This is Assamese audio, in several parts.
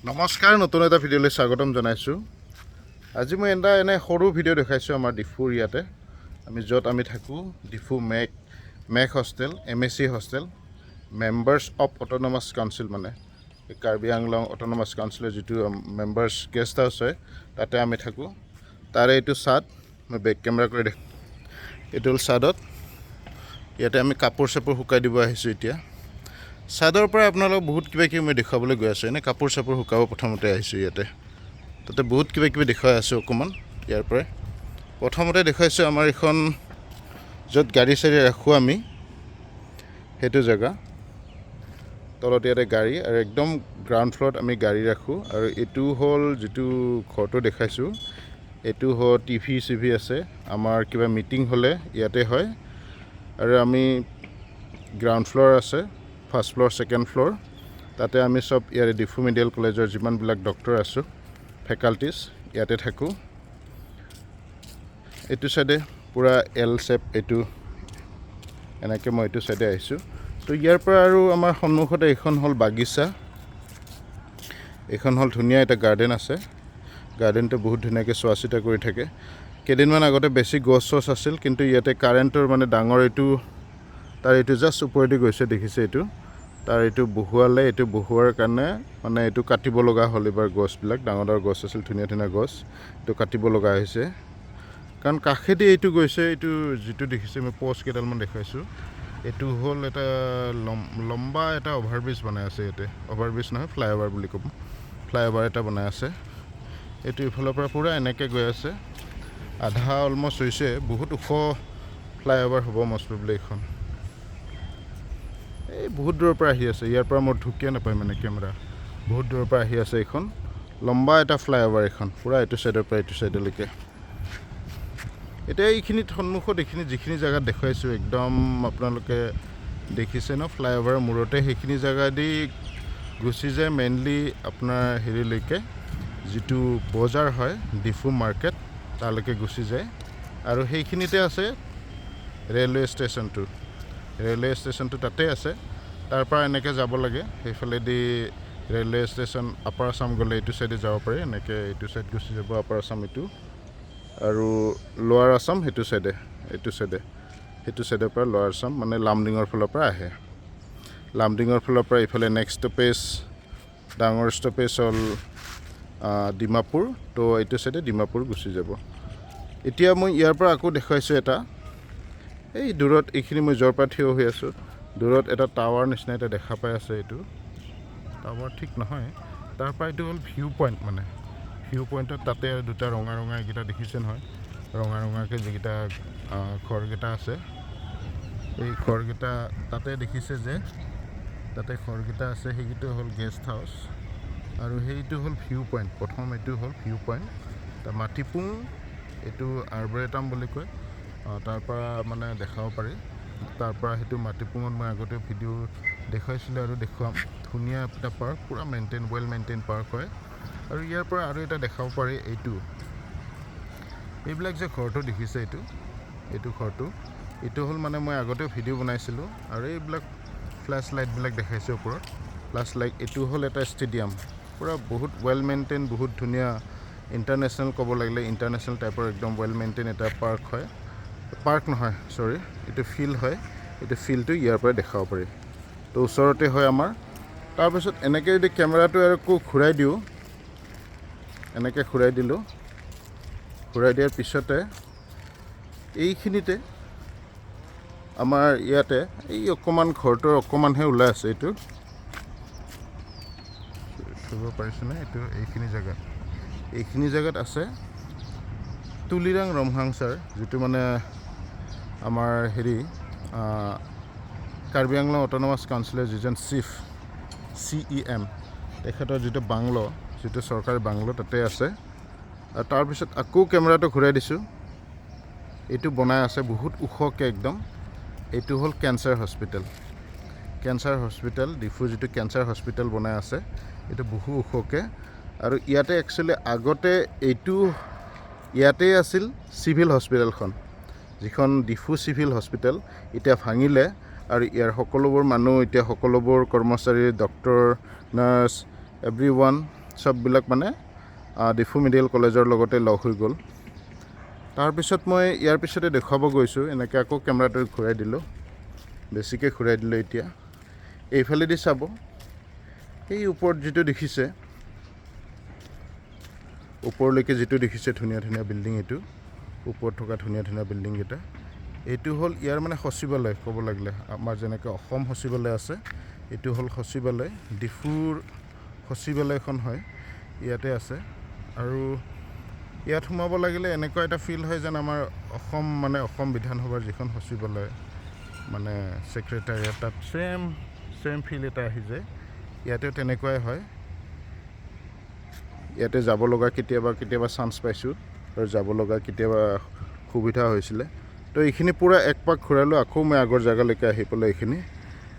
নমস্কাৰ নতুন এটা ভিডিঅ'লৈ স্বাগতম জনাইছোঁ। আজি মই এনে সৰু ভিডিঅ' দেখাইছোঁ আমাৰ ডিফুৰ ইয়াতে আমি য'ত আমি থাকোঁ Diphu make hostel MSc hostel members of autonomous council মানে কাৰ্বিআংলং অট'নমাছ কাউন্সিলৰ যিটো মেম্বাৰ্ছ গেষ্ট হাউচ হয় তাতে আমি থাকোঁ। তাৰে এইটো ছাদ মই বেক কেমেৰা কৰি দেখোঁ। এইটো হ'ল ছাদত ইয়াতে আমি কাপোৰ চাপোৰ শুকাই দিব আহিছোঁ। এতিয়া ছাদৰ পৰা আপোনালোকক বহুত কিবা কিবি মই দেখুৱাবলৈ গৈ আছোঁ। এনে কাপোৰ চাপোৰ শুকাব প্ৰথমতে আহিছোঁ ইয়াতে তাতে বহুত কিবা কিবি দেখুৱাই আছোঁ। অকণমান ইয়াৰ পৰাই প্ৰথমতে দেখুৱাইছোঁ আমাৰ এইখন য'ত গাড়ী চাড়ী ৰাখোঁ আমি সেইটো জেগা তলত ইয়াতে গাড়ী আৰু একদম গ্ৰাউণ্ড ফ্ল'ৰত আমি গাড়ী ৰাখোঁ। আৰু এইটো হ'ল যিটো ঘৰটো দেখাইছোঁ এইটো হ'ল TV আছে। আমাৰ কিবা মিটিং হ'লে ইয়াতে হয়। আৰু আমি গ্ৰাউণ্ড ফ্ল'ৰ আছে, ফাৰ্ষ্ট ফ্ল'ৰ ছেকেণ্ড ফ্ল'ৰ তাতে আমি চব ইয়াৰে ডিফু মেডিকেল কলেজৰ যিমানবিলাক ডক্টৰ আছোঁ ফেকাল্টিজ ইয়াতে থাকোঁ। এইটো চাইডে পূৰা L শেপ এইটো এনেকৈ মই এইটো চাইডে আহিছোঁ। তো ইয়াৰ পৰা আৰু আমাৰ সন্মুখতে এইখন হ'ল বাগিচা। এইখন হ'ল ধুনীয়া এটা গাৰ্ডেন আছে। গাৰ্ডেনটো বহুত ধুনীয়াকৈ চোৱা চিতা কৰি থাকে। কেইদিনমান আগতে বেছি গছ চছ আছিল কিন্তু ইয়াতে কাৰেণ্টৰ মানে ডাঙৰ এইটো তাৰ এইটো জাষ্ট ওপৰেদি গৈছে দেখিছে এইটো তাৰ এইটো বহুৱালে। এইটো বহুৱাৰ কাৰণে মানে এইটো কাটিব লগা হ'ল। এইবাৰ গছবিলাক ডাঙৰ ডাঙৰ গছ আছিল, ধুনীয়া ধুনীয়া গছ, এইটো কাটিব লগা হৈছে কাৰণ কাষেদি এইটো গৈছে। এইটো যিটো দেখিছে মই পষ্ট কেইডালমান দেখুৱাইছোঁ এইটো হ'ল এটা লম্বা এটা অভাৰব্ৰিজ বনাই আছে। ইয়াতে অভাৰব্ৰিজ নহয় ফ্লাইঅভাৰ বুলি ক'ম, ফ্লাইঅভাৰ এটা বনাই আছে। এইটো ইফালৰ পৰা পূৰা এনেকৈ গৈ আছে, আধা অলমষ্ট হৈছে। বহুত ওখ ফ্লাইঅভাৰ হ'ব মষ্ট প্ৰবলি এইখন। এই বহুত দূৰৰ পৰা আহি আছে, ইয়াৰ পৰা মোৰ ঢুকিয়ে নাপায় মানে কেমেৰা। বহুত দূৰৰ পৰা আহি আছে। এইখন লম্বা এটা ফ্লাইঅভাৰ এইখন পূৰা এইটো চাইডৰ পৰা এইটো চাইডলৈকে। এতিয়া এইখিনিত সন্মুখত এইখিনি যিখিনি জেগাত দেখুৱাইছোঁ একদম আপোনালোকে দেখিছে ন ফ্লাইঅভাৰৰ মূৰতে সেইখিনি জেগা দি গুচি যায় মেইনলি আপোনাৰ হেৰিলৈকে যিটো বজাৰ হয় ডিফু মাৰ্কেট তালৈকে গুচি যায়। আৰু সেইখিনিতে আছে ৰেলৱে ষ্টেচনটো তাতে আছে। তাৰ পৰা এনেকৈ যাব লাগে সেইফালেদি ৰেলৱে ষ্টেচন আপাৰ আছাম গ'লে এইটো চাইডে যাব পাৰি। এনেকৈ এইটো চাইড গুচি যাব আপাৰ আছাম এইটো আৰু লোৱাৰ আছাম সেইটো চাইডৰ পৰা লোৱাৰ আছাম মানে লামডিঙৰ ফালৰ পৰা আহে। লামডিঙৰ ফালৰ পৰা এইফালে নেক্সট ষ্টপেজ ডাঙৰ ষ্টপেজ হ'ল ডিমাপুৰ। তো এইটো চাইডে ডিমাপুৰ গুচি যাব। এতিয়া মই ইয়াৰ পৰা আকৌ দেখুৱাইছোঁ এটা এই দূৰত এইখিনি মই য'ৰ পৰা থিয় হৈ আছোঁ দূৰত এটা টাৱাৰ নিচিনা এটা দেখা পাই আছে। এইটো টাৱাৰ ঠিক নহয়, তাৰ পৰা এইটো হ'ল ভিউ পইণ্ট মানে ভিউ পইণ্টত তাতে দুটা ৰঙা ৰঙা এইকেইটা দেখিছে নহয়, ৰঙা ৰঙাকৈ যিকেইটা ঘৰকেইটা আছে এই ঘৰকেইটা তাতে দেখিছে যে তাতে ঘৰকেইটা আছে সেইকেইটা হ'ল গেষ্ট হাউচ আৰু সেইটো হ'ল ভিউ পইণ্ট। প্ৰথম এইটো হ'ল ভিউ পইণ্ট। মাটিপুং এইটো আৰ্বৰেটাম বুলি কয়, তাৰ পৰা মানে দেখাব পাৰি। তাৰ পৰা সেইটো মাটিপুঙত মই আগতে ভিডিঅ' দেখুৱাইছিলোঁ আৰু দেখুৱাম। ধুনীয়া এটা পাৰ্ক, পূৰা ৱেল মেইনটেইন পাৰ্ক হয়। আৰু ইয়াৰ পৰা আৰু এটা দেখাব পাৰি এইবিলাক যে ঘৰটো দেখিছে এইটো ঘৰটো এইটো হ'ল মানে মই আগতে ভিডিঅ' বনাইছিলোঁ আৰু এইবিলাক ফ্লেছ লাইটবিলাক দেখাইছোঁ ওপৰত ফ্লেছ লাইট। এইটো হ'ল এটা ষ্টেডিয়াম, পূৰা বহুত ৱেল মেইনটেইন, বহুত ধুনীয়া ইণ্টাৰনেশ্যনেল ক'ব লাগিলে ইণ্টাৰনেশ্যনেল টাইপৰ একদম ৱেল মেইনটেইন এটা পাৰ্ক হয়। পাৰ্ক নহয় চৰি, এইটো ফিল্ড হয়। এইটো ফিল্ডটো ইয়াৰ পৰা দেখাব পাৰি। তো ওচৰতে হয় আমাৰ। তাৰপিছত এনেকৈ যদি কেমেৰাটো আৰু ঘূৰাই দিওঁ, এনেকৈ ঘূৰাই দিলোঁ, ঘূৰাই দিয়াৰ পিছতে এইখিনিতে আমাৰ ইয়াতে এই অকণমান ঘৰটোৰ অকণমানহে ওলাই আছে। এইটো ধৰিব পাৰিছেনে? এইখিনি জেগাত আছে তুলিৰাং ৰমহাংছাৰ যিটো মানে আমাৰ হেৰি কাৰ্বিআংলং অট'নমাছ কাউন্সিলৰ যিজন চিফ CEM তেখেতৰ যিটো বাংলো, যিটো চৰকাৰী বাংলো তাতে আছে। আৰু তাৰপিছত আকৌ কেমেৰাটো ঘূৰাই দিছোঁ, এইটো বনাই আছে বহুত ওখকৈ একদম। এইটো হ'ল কেঞ্চাৰ হস্পিটেল ডিফু যিটো কেঞ্চাৰ হস্পিটেল বনাই আছে এইটো বহু ওখকৈ। আৰু ইয়াতে একচুৱেলি আগতে ইয়াতেই আছিল চিভিল হস্পিটেলখন, যিখন ডিফু চিভিল হস্পিটেল এতিয়া ভাঙিলে। আৰু ইয়াৰ সকলোবোৰ মানুহ এতিয়া সকলোবোৰ কৰ্মচাৰী ডক্টৰ নাৰ্ছ এভৰিৱান চববিলাক মানে ডিফু মেডিকেল কলেজৰ লগতে লগ হৈ গ'ল। তাৰপিছত মই ইয়াৰ পিছতে দেখুৱাব গৈছোঁ, এনেকৈ আকৌ কেমেৰাটো ঘূৰাই দিলোঁ, বেছিকৈ ঘূৰাই দিলোঁ। এতিয়া এইফালেদি চাব, এই ওপৰত যিটো দেখিছে, ওপৰলৈকে যিটো দেখিছে ধুনীয়া ধুনীয়া বিল্ডিং, এইটো ওপৰত থকা ধুনীয়া ধুনীয়া বিল্ডিংকেইটা, এইটো হ'ল ইয়াৰ মানে সচিবালয়। ক'ব লাগিলে আমাৰ যেনেকৈ অসম সচিবালয় আছে, এইটো হ'ল সচিবালয়, ডিফুৰ সচিবালয়খন হয়, ইয়াতে আছে। আৰু ইয়াত সোমাব লাগিলে এনেকুৱা এটা ফিল হয় যেন আমাৰ অসম বিধানসভাৰ যিখন সচিবালয় মানে ছেক্ৰেটাৰিয়েট, তাত ছেম ফিল এটা আহি যায়। ইয়াতেও তেনেকুৱাই হয়। ইয়াতে যাব লগা কেতিয়াবা চান্স পাইছোঁ আৰু যাব লগা কেতিয়াবা সুবিধা হৈছিলে। তো এইখিনি পূৰা এক পাক ঘূৰালোঁ, আকৌ মই আগৰ জেগালৈকে আহি পেলাই এইখিনি।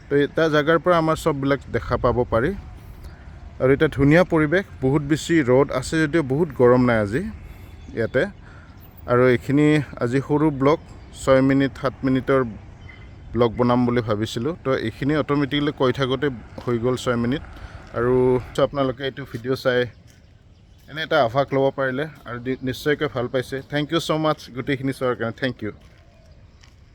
তো এটা জেগাৰ পৰা আমাৰ চববিলাক দেখা পাব পাৰি। আৰু এটা ধুনীয়া পৰিৱেশ, বহুত বেছি ৰ'দ আছে যদিও বহুত গৰম নাই আজি ইয়াতে। আৰু এইখিনি আজি সৰু ব্লগ, 6 মিনিট 7 মিনিটৰ ব্লগ বনাম বুলি ভাবিছিলোঁ। তো এইখিনি অট'মেটিকলি কৈ থাকোঁতে হৈ গ'ল 6 মিনিট। আৰু আপোনালোকে এইটো ভিডিঅ' চাই এনে এটা আভাস ল'ব পাৰিলে আৰু নিশ্চয়কৈ ভাল পাইছে। থেংক ইউ ছ' মাছ গোটেইখিনি চোৱাৰ কাৰণে, থেংক ইউ।